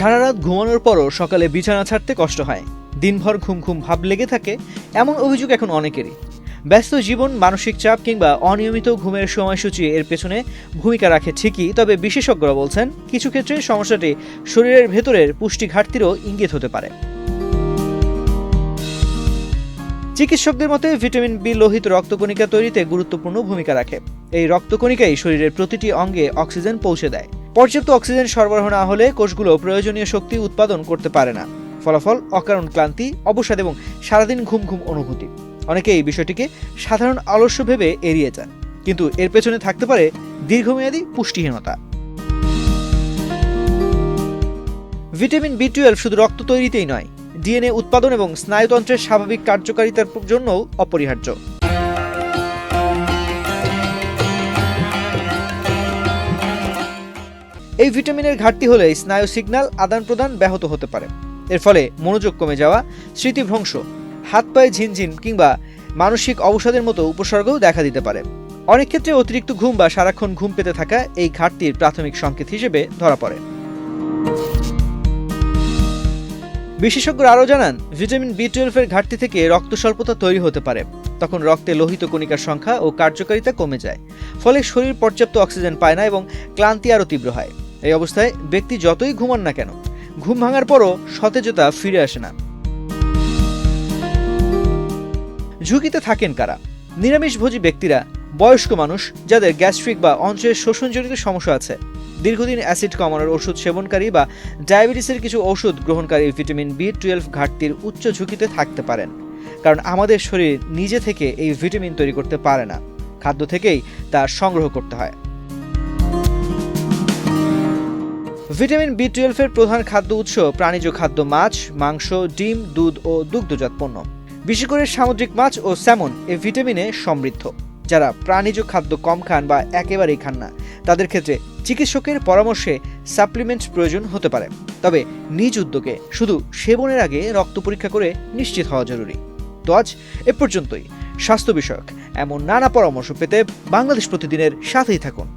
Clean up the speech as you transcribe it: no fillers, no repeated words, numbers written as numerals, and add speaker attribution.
Speaker 1: সারা রাত ঘুমানোর পরও সকালে বিছানা ছাড়তে কষ্ট হয়, দিনভর ঘুম ঘুম ভাব লেগে থাকে, এমন অভিযোগ এখন অনেকেরই। ব্যস্ত জীবন, মানসিক চাপ কিংবা অনিয়মিত ঘুমের সময়সূচি এর পেছনে ভূমিকা রাখে ঠিকই, তবে বিশেষজ্ঞরা বলছেন কিছু ক্ষেত্রে সমস্যাটি শরীরের ভেতরের পুষ্টি ঘাটতিরও ইঙ্গিত হতে পারে। চিকিৎসকদের মতে ভিটামিন বি লোহিত রক্তকণিকা তৈরিতে গুরুত্বপূর্ণ ভূমিকা রাখে। এই রক্তকণিকাই শরীরের প্রতিটি অঙ্গে অক্সিজেন পৌঁছে দেয়। পর্যাপ্ত অক্সিজেন সরবরাহ না হলে কোষগুলো প্রয়োজনীয় শক্তি উৎপাদন করতে পারে না। ফলাফল অকারণ ক্লান্তি, অবসাদ এবং সারাদিন ঘুম ঘুম অনুভূতি। অনেকে এই বিষয়টিকে সাধারণ আলস্য ভেবে এড়িয়ে যান, কিন্তু এর পেছনে থাকতে পারে দীর্ঘমেয়াদী পুষ্টিহীনতা। ভিটামিন বি12 শুধু রক্ত তৈরিতেই নয়, ডিএনএ উৎপাদন এবং স্নায়ুতন্ত্রের স্বাভাবিক কার্যকারিতার জন্যও অপরিহার্য। এই ভিটামিনের ঘাটতি হলে স্নায়ু সিগন্যাল আদান প্রদান ব্যাহত হতে পারে। এর ফলে মনোযোগ কমে যাওয়া, স্মৃতিভ্রংশ, হাত পায়ে ঝিনঝিন কিংবা মানসিক অবসাদের মতো উপসর্গও দেখা দিতে পারে। অনেক ক্ষেত্রে অতিরিক্ত ঘুম বা সারাক্ষণ ঘুম পেতে থাকা এই ঘাটতির প্রাথমিক সংকেত হিসেবে ধরা পড়ে। বিশেষজ্ঞরা আরও জানান, ভিটামিন বি12 এর ঘাটতি থেকে রক্ত স্বল্পতা তৈরি হতে পারে। তখন রক্তে লোহিত কণিকার সংখ্যা ও কার্যকারিতা কমে যায়, ফলে শরীর পর্যাপ্ত অক্সিজেন পায় না এবং ক্লান্তি আরও তীব্র হয়। এই অবস্থায় ব্যক্তি যতই ঘুমান না কেন, ঘুম ভাঙার পরও সতেজতা ফিরে আসে না। ঝুঁকিতে থাকেন কারা? নিরামিষভোজী ব্যক্তিরা, বয়স্ক মানুষ যাদের গ্যাস্ট্রিক বা অন্ত্রের শোষণজনিত সমস্যা আছে, দীর্ঘদিন অ্যাসিড কমানোর ওষুধ সেবনকারী বা ডায়াবেটিসের কিছু ওষুধ গ্রহণকারী ভিটামিন বি12 ঘাটতির উচ্চ ঝুঁকিতে থাকতে পারেন। কারণ আমাদের শরীর নিজে থেকে এই ভিটামিন তৈরি করতে পারে না, খাদ্য থেকেই তা সংগ্রহ করতে হয়। ভিটামিন বি12 এর প্রধান খাদ্য উৎস প্রাণীজ খাদ্য মাছ, মাংস, ডিম, দুধ ও দুগ্ধজাত পণ্য। বিশেষ করে সামুদ্রিক মাছ ও স্যামন এই ভিটামিনে সমৃদ্ধ। যারা প্রাণীজ খাদ্য কম খান বা একেবারেই খান না, তাদের ক্ষেত্রে চিকিৎসকের পরামর্শে সাপ্লিমেন্ট প্রয়োজন হতে পারে। তবে নিজ উদ্যোগে শুধু সেবনের আগে রক্ত পরীক্ষা করে নিশ্চিত হওয়া জরুরি। তো আজ এ পর্যন্তই। স্বাস্থ্য বিষয়ক এমন নানা পরামর্শ পেতে বাংলাদেশ প্রতিদিনের সাথেই থাকুন।